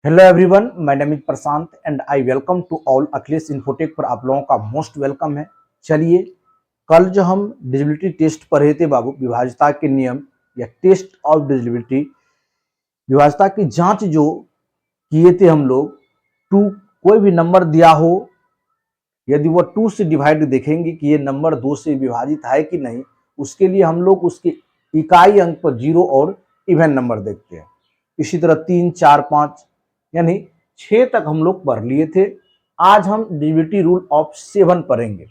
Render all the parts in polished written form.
Hello everyone, my name is Prashant and I welcome to all Akhilesh Infotech पर आप लोगों का मोस्ट वेलकम है। चलिए, कल जो हम डिजिबिलिटी टेस्ट पढ़े थे बाबू, विभाज्यता के नियम या टेस्ट ऑफ डिजिबिलिटी, विभाज्यता की जांच जो किए थे हम लोग, टू कोई भी नंबर दिया हो, यदि वो 2 से डिवाइड देखेंगे कि ये नंबर 2 से विभाजित है कि नहीं, उसके लिए हम लोग उसके इकाई अंक पर 0 और इवन नंबर देखते हैं। इसी तरह 3, 4, 5 यानी 6 तक हम लोग पढ़ लिए थे। आज हम डिविजिबिलिटी रूल ऑफ 7 पढ़ेंगे।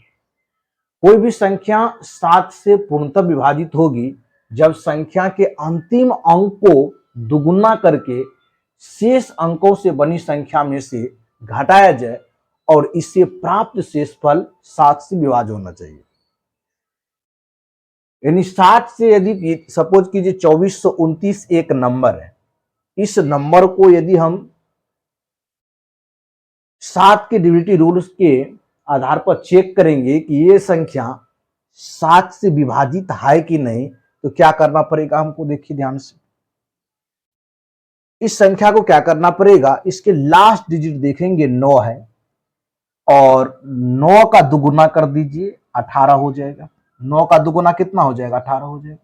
कोई भी संख्या 7 से पूर्णतः विभाजित होगी जब संख्या के अंतिम अंक को दुगुना करके शेष अंकों से बनी संख्या में से घटाया जाए और इससे प्राप्त शेषफल 7 से विभाज्य होना चाहिए। यानी 7 से यदि सपोज कीजिए 2429 एक नंबर है, इस नंबर को यदि हम 7 के डिविजिबिलिटी रूल्स के आधार पर चेक करेंगे कि ये संख्या 7 से विभाजित है कि नहीं, तो क्या करना पड़ेगा हमको, देखिए ध्यान से। इस संख्या को क्या करना पड़ेगा, इसके लास्ट डिजिट देखेंगे 9 है और 9 का दुगुना कर दीजिए, 18 हो जाएगा। 9 का दुगुना कितना हो जाएगा, 18 हो जाएगा।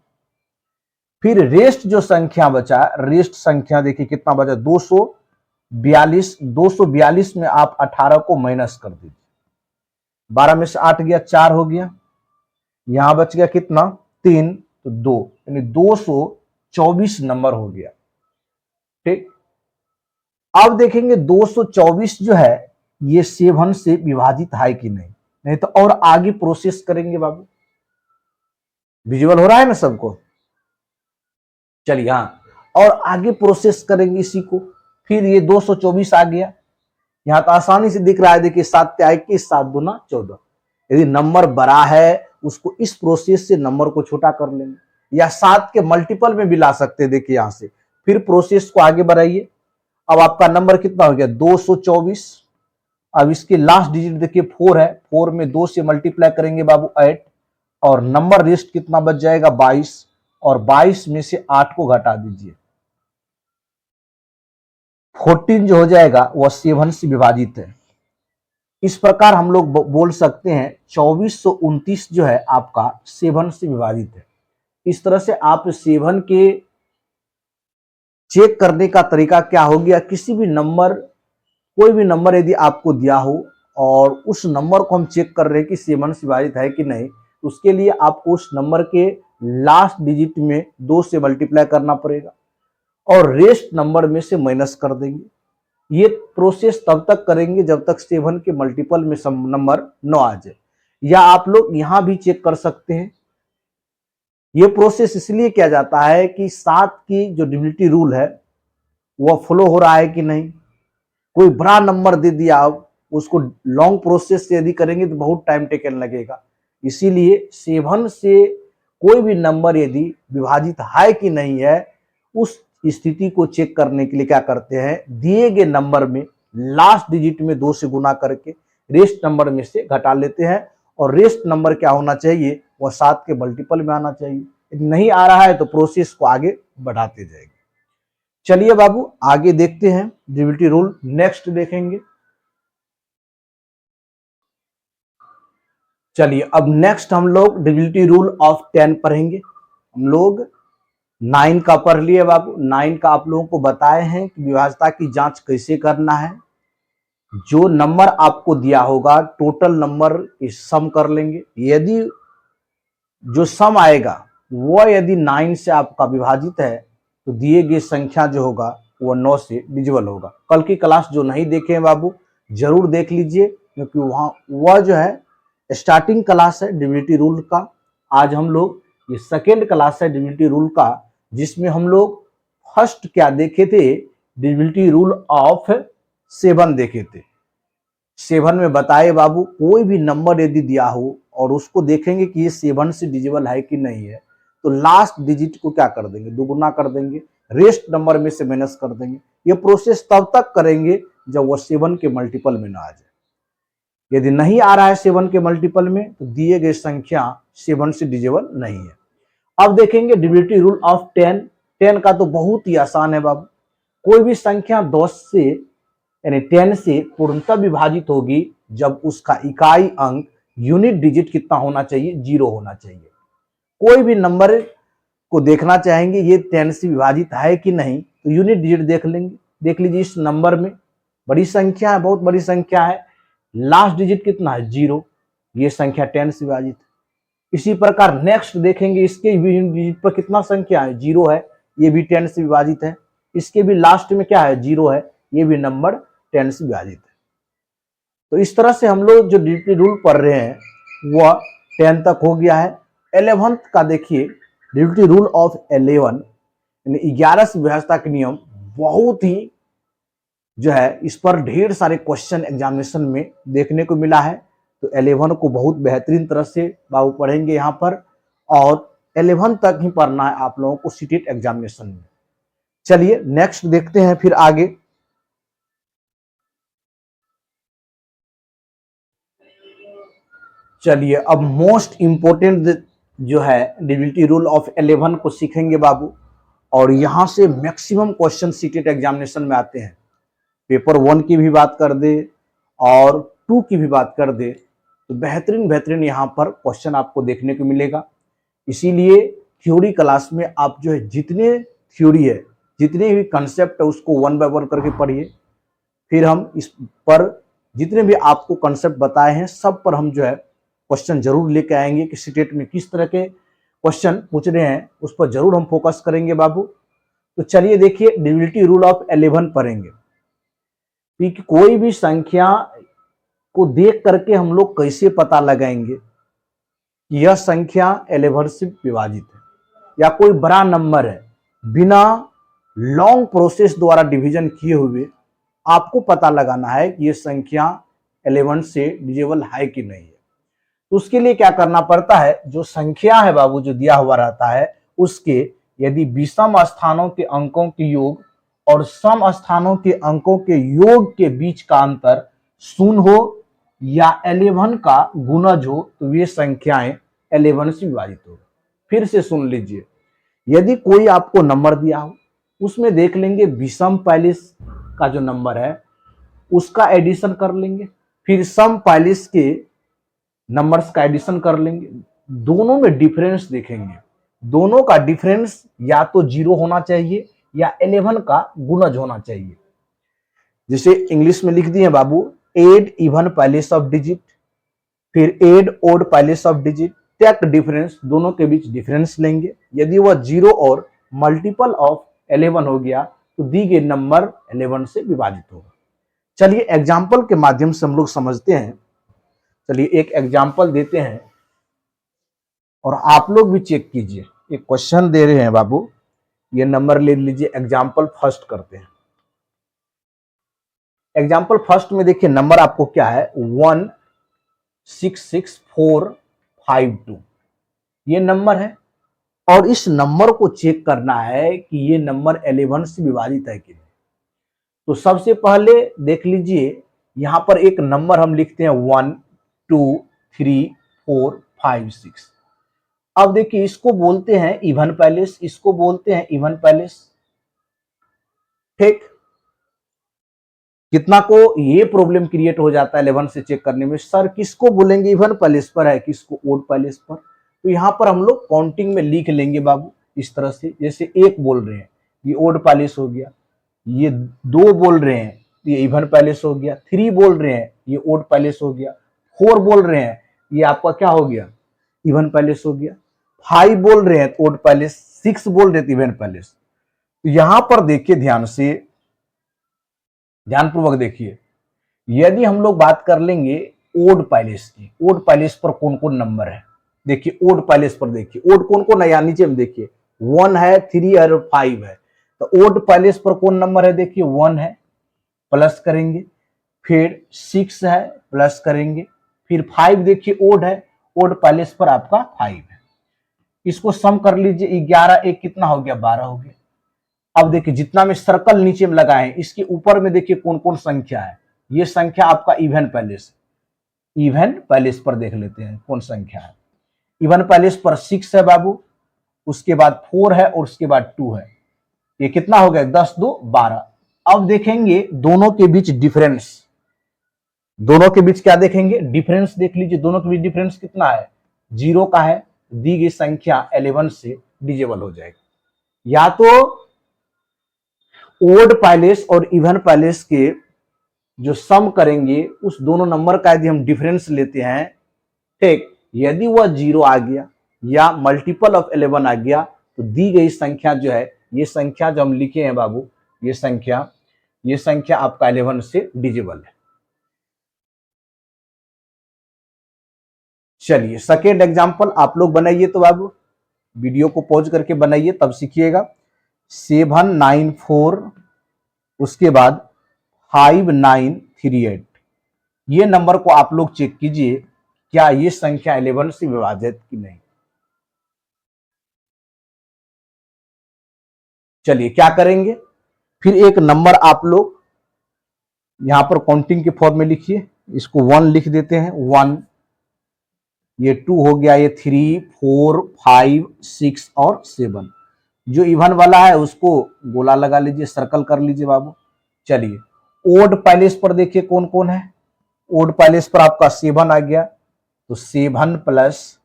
फिर रेस्ट जो संख्या बचा, रेस्ट संख्या देखिए कितना बचा, 242। 242 में आप 18 को माइनस कर दीजिए, 12 में से 8 गया, 4 हो गया, यहां बच गया कितना, 3, तो 2, यानी 224 नंबर हो गया। ठीक, अब देखेंगे 224 जो है ये 7 से विभाजित है कि नहीं, नहीं तो और आगे प्रोसेस करेंगे बाबू। विजुअल हो रहा है ना सबको, चलिए। हाँ, और आगे प्रोसेस करेंगे इसी को। फिर ये 224 आ गया, यहां तो आसानी से दिख रहा है, देखिए 7 21, 7 दूना 14। यदि नंबर बड़ा है उसको इस प्रोसेस से नंबर को छोटा कर लेंगे, या 7 के मल्टीपल में भी ला सकते हैं। देखिए यहां से फिर प्रोसेस को आगे बढ़ाइए। अब आपका नंबर कितना हो गया, 224। अब इसके लास्ट डिजिट देखिए 4 है, 4 में 2 से मल्टीप्लाई करेंगे बाबू 8, और नंबर रेस्ट कितना बच जाएगा, 22, और 22 में से 8 को घटा दीजिए, 14 जो हो जाएगा वह 7 से विभाजित है। इस प्रकार हम लोग बोल सकते हैं 2429 जो है आपका 7 से विभाजित है। इस तरह से आप 7 के चेक करने का तरीका क्या हो गया, किसी भी नंबर, कोई भी नंबर यदि आपको दिया हो और उस नंबर को हम चेक कर रहे हैं कि 7 से विभाजित है कि नहीं, उसके लिए आपको उस नंबर के लास्ट डिजिट में 2 से मल्टीप्लाई करना पड़ेगा और रेस्ट नंबर में से माइनस कर देंगे। ये प्रोसेस तब तक करेंगे जब तक 7 के मल्टीपल में नंबर 9 आ जाए, या आप लोग यहां भी चेक कर सकते हैं। ये प्रोसेस इसलिए किया जाता है कि 7 की जो डिविजिबिलिटी रूल है वह फॉलो हो रहा है कि नहीं। कोई बड़ा नंबर दे दिया, अब उसको लॉन्ग प्रोसेस से यदि करेंगे तो बहुत टाइम टेकन लगेगा। इसीलिए 7 से कोई भी नंबर यदि विभाजित है कि नहीं है, उस स्थिति को चेक करने के लिए क्या करते हैं, दिए गए नंबर में लास्ट डिजिट में 2 से गुना करके रेस्ट नंबर में से घटा लेते हैं, और रेस्ट नंबर क्या होना चाहिए, वह 7 के मल्टीपल में आना चाहिए। यदि नहीं आ रहा है तो प्रोसेस को आगे बढ़ाते जाएंगे। चलिए बाबू आगे देखते हैं, डिविजिबिलिटी रूल नेक्स्ट देखेंगे। चलिए, अब नेक्स्ट हम लोग डिविजिबिलिटी रूल ऑफ 10 पढ़ेंगे। हम लोग 9 का पढ़ लिए बाबू। 9 का आप लोगों को बताए हैं कि विभाज्यता की जांच कैसे करना है। जो नंबर आपको दिया होगा, टोटल नंबर की सम कर लेंगे। यदि जो सम आएगा वह यदि 9 से आपका विभाजित है तो दिए गए संख्या जो होगा वह 9 से डिविजिबल होगा। कल की क्लास जो नहीं देखे हैं बाबू, जरूर देख लीजिए, क्योंकि वहां वह जो है स्टार्टिंग क्लास है डिविजिबिलिटी रूल का। आज हम लोग ये सेकेंड क्लास है डिविजिबिलिटी रूल का, जिसमें हम लोग फर्स्ट क्या देखे थे, डिविजिबिलिटी रूल ऑफ 7 देखे थे। 7 में बताए बाबू, कोई भी नंबर यदि दिया हो और उसको देखेंगे कि ये 7 से डिविजिबल है कि नहीं है, तो लास्ट डिजिट को क्या कर देंगे, दुगुना कर देंगे, रेस्ट नंबर में से माइनस कर देंगे। ये प्रोसेस तब तक करेंगे जब वो 7 के मल्टीपल में ना आ जाए। यदि नहीं आ रहा है 7 के मल्टीपल में, तो दिए गए संख्या 7 से डिविजिबल नहीं है। अब देखेंगे डिविजिबिलिटी रूल ऑफ 10। 10 का तो बहुत ही आसान है बाबू। कोई भी संख्या 10 से यानी 10 से पूर्णतः विभाजित होगी जब उसका इकाई अंक यूनिट डिजिट कितना होना चाहिए, 0 होना चाहिए। कोई भी नंबर को देखना चाहेंगे ये 10 से विभाजित है कि नहीं, तो यूनिट डिजिट देख लेंगे। देख लीजिए इस नंबर में बड़ी संख्या है, बहुत बड़ी संख्या है, लास्ट डिजिट कितना है, 0, ये संख्या 10 से विभाजित है। इसी प्रकार नेक्स्ट देखेंगे, इसके भी यूनिट डिजिट पर कितना संख्या है, 0 है, ये भी 10 से विभाजित है। इसके भी लास्ट में क्या है, 0 है, ये भी नंबर 10 से विभाजित है। तो इस तरह से हम लोग जो डिजिटल रूल पढ़ रहे हैं वह 10 तक हो गया है। 11th का देखिए, डिजिटल रूल ऑफ 11 यानी 11 से व्यवस्था के नियम, बहुत ही जो है इस पर ढेर सारे क्वेश्चन एग्जामिनेशन में देखने को मिला है। तो 11 को बहुत बेहतरीन तरह से बाबू पढ़ेंगे यहाँ पर, और 11 तक ही पढ़ना है आप लोगों को सीटेट एग्जामिनेशन में। चलिए नेक्स्ट देखते हैं फिर आगे। चलिए अब मोस्ट इंपोर्टेंट जो है डिजिटल रूल ऑफ 11 को सीखेंगे बाबू, और यहां से मैक्सिमम क्वेश्चन सीटेट एग्जामिनेशन में आते हैं। पेपर 1 की भी बात कर दे और 2 की भी बात कर दे, तो बेहतरीन बेहतरीन यहाँ पर क्वेश्चन आपको देखने को मिलेगा। इसीलिए थ्योरी क्लास में आप जो है जितने थ्योरी है, जितने भी कंसेप्ट है उसको 1 बाय 1 करके पढ़िए। फिर हम इस पर जितने भी आपको कंसेप्ट बताए हैं सब पर हम जो है क्वेश्चन जरूर लेके आएंगे कि सीटेट में किस तरह के क्वेश्चन पूछ रहे हैं, उस पर जरूर हम फोकस करेंगे बाबू। तो चलिए देखिए डिविजिबिलिटी रूल ऑफ 11 पढ़ेंगे कि कोई भी संख्या को देख करके हम लोग कैसे पता लगाएंगे कि यह संख्या 11 से विभाजित है, या कोई बड़ा नंबर है, बिना लॉन्ग प्रोसेस द्वारा डिवीजन किए हुए आपको पता लगाना है कि यह संख्या 11 से डिविजिबल है कि नहीं है। तो उसके लिए क्या करना पड़ता है, जो संख्या है बाबू जो दिया हुआ रहता है उसके यदि विषम स्थानों के अंकों के योग और सम स्थानों के अंकों के योग के बीच का अंतर शून्य हो या 11 का गुणज हो तो वे संख्याएं 11 से विभाजित हो। फिर से सुन लीजिए, यदि कोई आपको नंबर दिया हो, उसमें देख लेंगे विषम पैलिस का जो नंबर है उसका एडिशन कर लेंगे, फिर सम पैलिस के नंबर्स का एडिशन कर लेंगे, दोनों में डिफरेंस देखेंगे, दोनों का डिफरेंस या तो 0 होना चाहिए या 11 का गुणज होना चाहिए। जैसे इंग्लिश में लिख दिए बाबू, add even place of digit, फिर add odd place of digit, take difference, दोनों के बीच डिफरेंस लेंगे। यदि वह 0 और मल्टीपल ऑफ 11 हो गया तो दी गई नंबर 11 से विभाजित होगा। चलिए एग्जाम्पल के माध्यम से हम लोग समझते हैं। चलिए एक एग्जाम्पल देते हैं और आप लोग भी चेक कीजिए। एक क्वेश्चन दे रहे हैं बाबू, ये नंबर ले लीजिए। एग्जाम्पल फर्स्ट करते हैं। एग्जाम्पल फर्स्ट में देखिए नंबर आपको क्या है, 166452 ये नंबर है, और इस नंबर को चेक करना है कि ये नंबर 11 से विभाजित है कि नहीं। तो सबसे पहले देख लीजिए यहां पर एक नंबर हम लिखते हैं 1 2 3 4 5 6। अब देखिए इसको बोलते हैं इवन पैलेस, इसको बोलते हैं इवन पैलेस। ठीक, कितना को ये प्रॉब्लम क्रिएट हो जाता है 11 से चेक करने में, सर किसको बोलेंगे इवन पैलेस पर है, किसको ओड पैलेस पर। तो यहां पर हम लोग काउंटिंग में लिख लेंगे बाबू इस तरह से, जैसे 1 बोल रहे हैं ये ओड पैलेस हो गया, ये 2 बोल रहे हैं ये इवन पैलेस हो गया, 3 बोल रहे हैं ये ओड पैलेस हो गया, 4 बोल रहे हैं ये आपका क्या हो गया, इवन पैलेस हो गया, 5 बोल रहे हैं ओड पैलेस, 6 बोल रहे थे इवन पैलेस। तो यहां पर देखिए ध्यान से, ध्यानपूर्वक देखिए, यदि हम लोग बात कर लेंगे ओड पैलेस की, ओड पैलेस पर कौन कौन नंबर है, देखिए ओड पैलेस पर देखिए ओड कौन कौन है, या नीचे में देखिए 1 है, 3 है और 5 है। तो ओड पैलेस पर कौन नंबर है, देखिए 1 है, प्लस करेंगे, फिर 6 है, प्लस करेंगे, फिर 5 देखिए ओड है, ओड पैलेस पर आपका 5 है। इसको सम कर लीजिए, 11 एक कितना हो गया, 12 हो गया। अब देखिए जितना में सर्कल नीचे में लगाए हैं इसके ऊपर में देखिए कौन कौन संख्या है, ये संख्या आपका इवन पैलेस, इवन पैलेस पर देख लेते हैं कौन संख्या है। इवन पैलेस पर 6 है बाबू, उसके बाद 4 है और उसके बाद 2 है, ये कितना हो गया, 10 2 12। अब देखेंगे दोनों के बीच डिफरेंस। दोनों के बीच क्या देखेंगे? डिफरेंस देख लीजिए। दोनों के बीच डिफरेंस कितना है? 0 का है। दी गई संख्या 11 से डिविजिबल हो जाएगी। या तो ओड पैलेस और इवन पैलेस के जो सम करेंगे उस दोनों नंबर का यदि हम डिफरेंस लेते हैं, ठीक, यदि वह 0 आ गया या मल्टीपल ऑफ 11 आ गया तो दी गई संख्या जो है, ये संख्या जो हम लिखे हैं बाबू, ये संख्या आपका 11 से डिविजिबल है। चलिए सेकेंड एग्जांपल आप लोग बनाइए। तो बाबू वीडियो को पॉज करके बनाइए, तब सीखिएगा। 794 उसके बाद 5938, ये नंबर को आप लोग चेक कीजिए क्या ये संख्या 11 से विभाजित की नहीं। चलिए क्या करेंगे, फिर एक नंबर आप लोग यहां पर काउंटिंग के फॉर्म में लिखिए। इसको 1 लिख देते हैं, 1, ये 2 हो गया, ये 3, 4, 5, 6 और 7। जो इवन वाला है उसको गोला लगा लीजिए, सर्कल कर लीजिए बाबू। चलिए ओड पैलेस पर देखिए कौन कौन है। ओड पैलेस पर आपका 7 आ गया, तो 7 प्लस,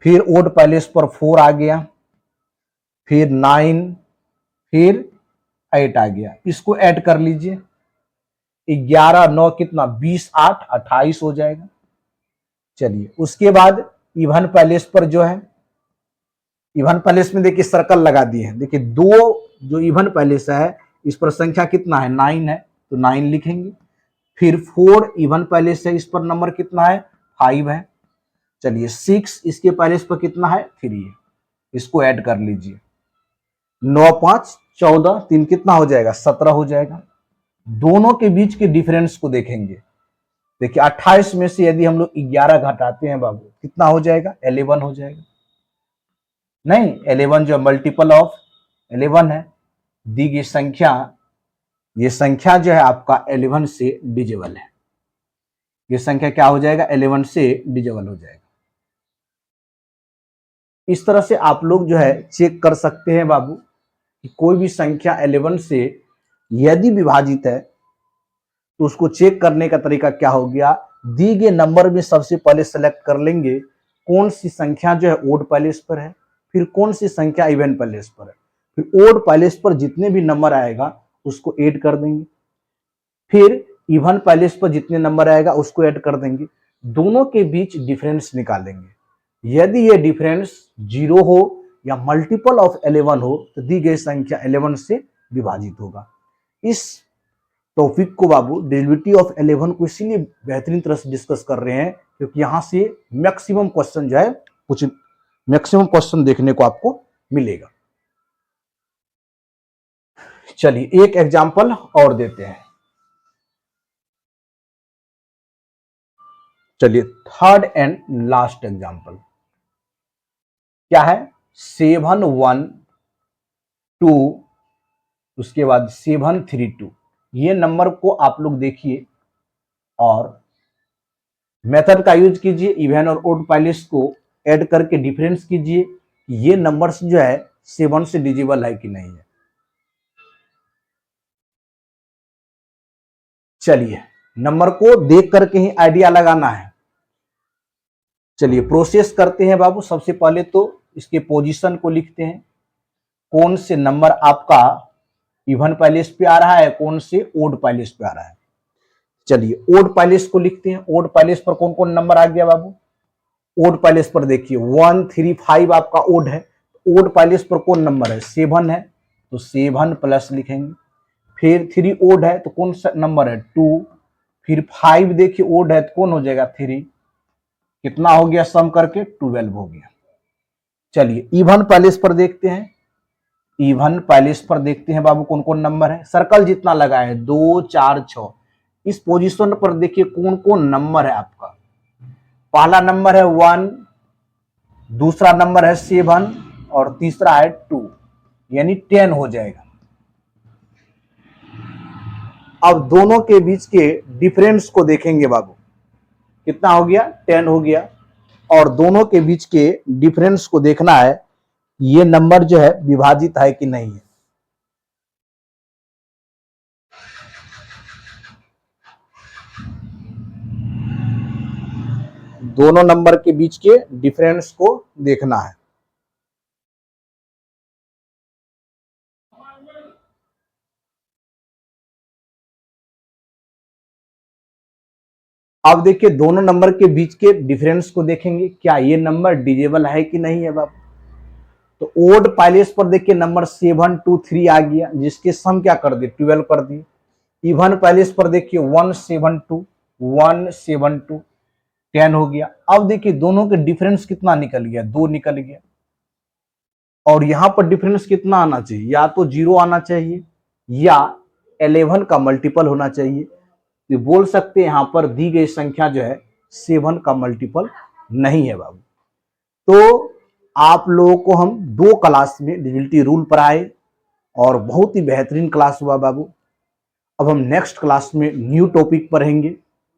फिर ओड पैलेस पर 4 आ गया, फिर 9, फिर 8 आ गया। इसको ऐड कर लीजिए। 11 9 कितना, 20 8 28 हो जाएगा। चलिए उसके बाद इवन पैलेस पर जो है, इवन पैलेस में देखिए सर्कल लगा दिए हैं। देखिए दो जो इवन पैलेस है इस पर संख्या कितना है, 9 है, तो 9 लिखेंगे। फिर 4 इवन पैलेस है, इस पर नंबर कितना है, 5 है। चलिए 6 इसके पैलेस पर कितना है, 3 है। इसको ऐड कर लीजिए। 9 5 14, 3 कितना हो जाएगा, 17 हो जाएगा। दोनों के बीच के डिफरेंस को देखेंगे। देखिए 28 में से यदि हम लोग 11 घटाते हैं बाबू, कितना हो जाएगा, 11 हो जाएगा। नहीं, 11 जो मल्टीपल ऑफ 11 है। दी गई संख्या, ये संख्या जो है आपका 11 से डिविजिबल है। ये संख्या क्या हो जाएगा, 11 से डिविजिबल हो जाएगा। इस तरह से आप लोग जो है चेक कर सकते हैं बाबू कि कोई भी संख्या 11 से यदि विभाजित है तो उसको चेक करने का तरीका क्या हो गया, दी गए नंबर में सबसे पहले सेलेक्ट कर लेंगे कौन सी संख्या जो है ओड पैलेस पर है, फिर कौन सी संख्या इवन पैलेस पर है। फिर ओड पैलेस पर जितने भी नंबर आएगा उसको ऐड कर देंगे, फिर इवन पैलेस पर जितने नंबर आएगा उसको ऐड कर देंगे। दोनों के बीच डिफरेंस निकालेंगे। यदि ये डिफरेंस 0 हो या मल्टीपल ऑफ 11 हो तो दी गई संख्या 11 से विभाजित होगा। इस टॉपिक को बाबू डेरिवेटिव ऑफ 11 को इसीलिए बेहतरीन तरह से डिस्कस कर रहे हैं क्योंकि यहां से मैक्सिमम क्वेश्चन जो है, कुछ मैक्सिमम क्वेश्चन देखने को आपको मिलेगा। चलिए एक एग्जांपल और देते हैं। चलिए थर्ड एंड लास्ट एग्जांपल क्या है, 7 1 2 उसके बाद 7 3 2। ये नंबर को आप लोग देखिए और मेथड का यूज कीजिए। इवन और ओड पैलेस को ऐड करके डिफरेंस कीजिए कि ये नंबर्स जो है 7 से डिविजिबल है कि नहीं है। चलिए नंबर को देख करके ही आइडिया लगाना है। चलिए प्रोसेस करते हैं बाबू। सबसे पहले तो इसके पोजीशन को लिखते हैं, कौन से नंबर आपका इवन पैलेस पे आ रहा है, कौन से ओड पैलेस पे आ रहा है। चलिए ओड पैलेस को लिखते हैं। ओड पैलेस पर कौन कौन नंबर आ गया बाबू, ओड पैलेस पर देखिए 1 3 5 आपका ओड है। ओड पैलेस पर कौन नंबर है, 7 है, तो 7 प्लस लिखेंगे। फिर 3 ओड है तो कौन सा नंबर है, 2। फिर 5 देखिए ओड है तो कौन हो जाएगा, 3। कितना हो गया, सम करके 12 हो गया। चलिए इवन पैलेस पर देखते हैं। इवन पैलेस पर देखते हैं बाबू कौन कौन नंबर है। सर्कल जितना लगा है 2 4 6, इस पोजीशन पर देखिए कौन कौन नंबर है आपका। पहला नंबर है 1, दूसरा नंबर है 7 और तीसरा है 2, यानी 10 हो जाएगा। अब दोनों के बीच के डिफरेंस को देखेंगे बाबू, कितना हो गया, 10 हो गया। और दोनों के बीच के डिफरेंस को देखना है ये नंबर जो है विभाजित है कि नहीं है। दोनों नंबर के बीच के डिफरेंस को देखना है। अब देखिए दोनों नंबर के बीच के डिफरेंस को देखेंगे, क्या ये नंबर डिविजिबल है कि नहीं है बाबू। तो ओड पाइलेस पर देखिए नंबर 723 आ गया, जिसके सम क्या कर दिए 12 कर दिए। इवन पाइलेस पर देखिए 172 10 हो गया। अब देखिए दोनों के डिफरेंस कितना निकल गया, 2 निकल गया। और यहां पर डिफरेंस कितना आना चाहिए, या तो 0 आना चाहिए या 11 का मल्टीपल होना चाहिए। तो बोल सकते हैं यहां पर दी गई संख्या जो है 7 का मल्टीपल नहीं है बाबू। तो आप लोगों को हम 2 क्लास में डिविजिबिलिटी रूल पढ़ाए और बहुत ही बेहतरीन क्लास हुआ बाबू। अब हम नेक्स्ट क्लास में न्यू टॉपिक पढ़ेंगे,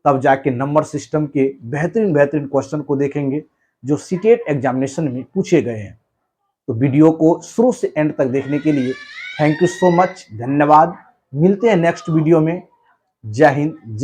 तब जाके नंबर सिस्टम के बेहतरीन बेहतरीन क्वेश्चन को देखेंगे जो सीटेट एग्जामिनेशन में पूछे गए हैं। तो वीडियो को शुरू से एंड तक देखने के लिए थैंक यू सो मच, धन्यवाद। मिलते हैं नेक्स्ट वीडियो में। जय हिंद।